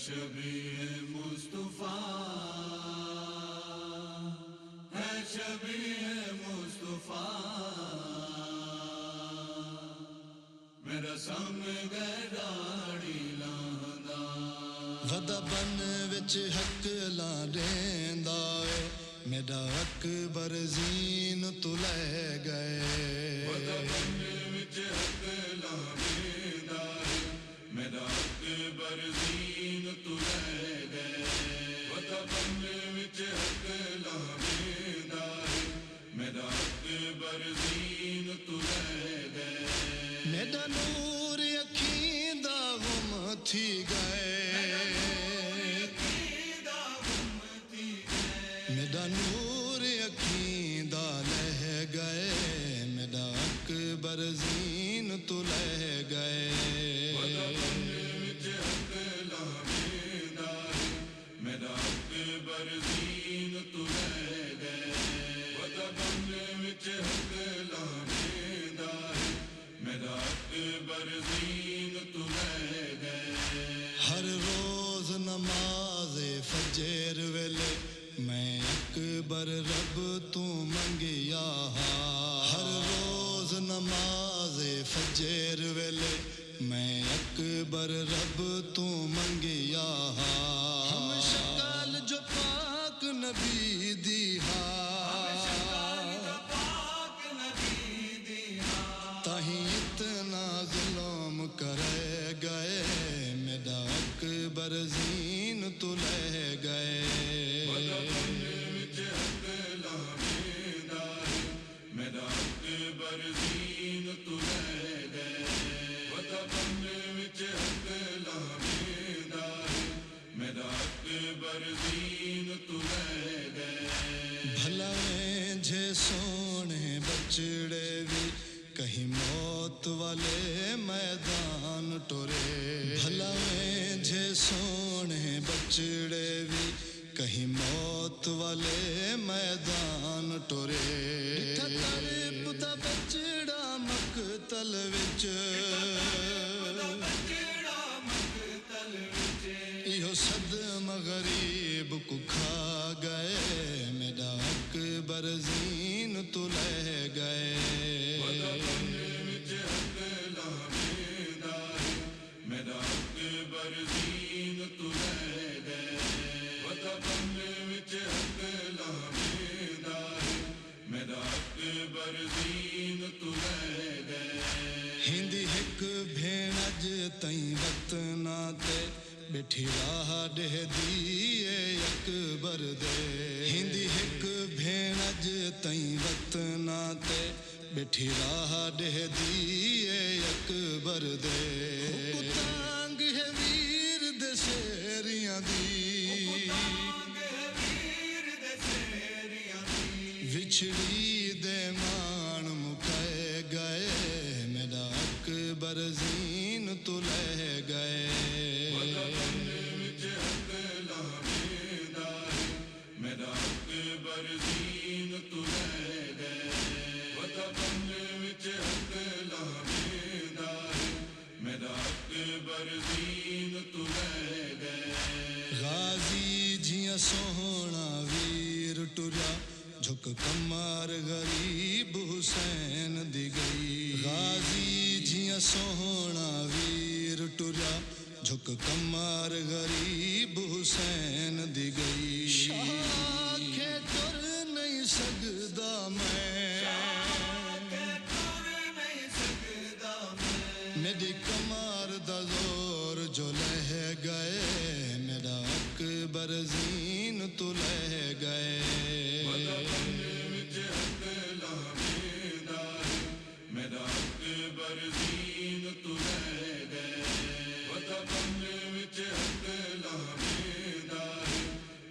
شبیہ مصطفیٰ ہے شبیہ مصطفیٰ میرا سامنے داڑھی لاندا ودا بن وچ حق لا دیندا اے میرا اکبر زین تو لے گئے ودا بن وچ حق لا دیندا اے میرا اکبر زین تو لے گئے ودا بن وچ حق لا دیندا اے میرا اکبر زین تو لے گئے میرا نور اکھیں دا غم تھی گئے میرا نور اکھیں دا لہ گئے میرا اکبر زین تو لہ گئے ودا بن وچ حق لا دیندا اے میرا اکبر زین تو لے گئے ودا بن وچ حق لا دیندا اے میرا اکبر زین تو لے گئے ہر روز نماز فجر ویلے میں اکبر رب تو منگیا ہر روز نماز فجر ویلے میں اکبر رب تو منگیا ہم شکل جو پاک نبی دی تاہیں اتنا ظلم کرے گئے میرا اکبر زین تو لے گئے ودا بن وچ حق لا دیندا اے میرا اکبر زین تو لے گئے ودا بن وچ حق لا دیندا اے میرا اکبر زین تو لے گئے بھلا جے سونے بچڑے بھی کہیں موت والے میدان ٹورے بھلا جے سونے بچڑے بھی کہیں موت والے میدان ٹورے تڑپ دا بچڑا مقتل وچ ایہو صدمہ غریب کو کھا گئے میرا اکبر زین تو لے گئے ودا بن وچ حق لا دیندا اے میرا اکبر زین تو لے گئے ودا بن وچ حق لا دیندا اے میرا اکبر زین تو لے گئے ہندی ہک بھیڑ اج تائیں وطنا تے بیٹھی راہ ڈہ دیئے اکبر دے ہندی ہک بھیڑ اج تائیں وطنا تے بیٹھی راہ ڈہ دیئے اکبر دے تانگ ہے ویر دے شیریاں دی وچھڑی دے مان مکائے گئے میرا اکبر زین تو لے گئے ودا بن وچ حق لا دیندا اے میرا اکبر زین تو لے گئے ودا بن وچ حق لا دیندا اے میرا اکبر زین تو لے گئے غازی جیاں سوہنا ویر ٹریا جھک کمار غریب حسین دی گئی غازی جیاں سوہنا ویر ٹریا جھک کمار غریب حسین دی گئی شاہ کے ٹر نہیں سکدا میری کمار دا زور جو لہ گئے میرا اکبر زین تو لہ گئے ودا بن وچ حق لا دیندا اے میرا اکبر زین تو لے گئے ودا بن وچ حق لا دیندا اے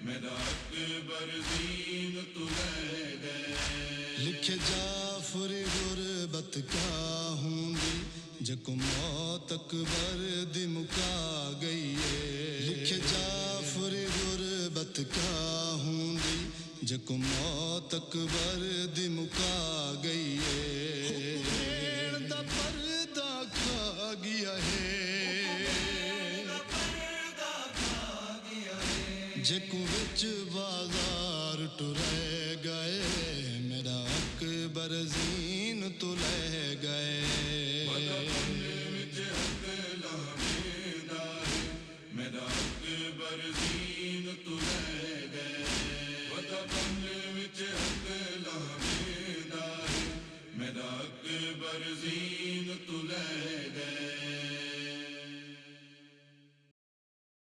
میرا اکبر زین تو لے گئے لکھ جعفر غربت کا ہوں گی جکو موت اکبر دی مکا گئی ہے لکھ جعفر غربت کا ہوں گی جکو موت اکبر دی مکا گئی ہے بھیڑ دا پردہ کھا گیا ہے جے کو وچ بازار ٹرے گئے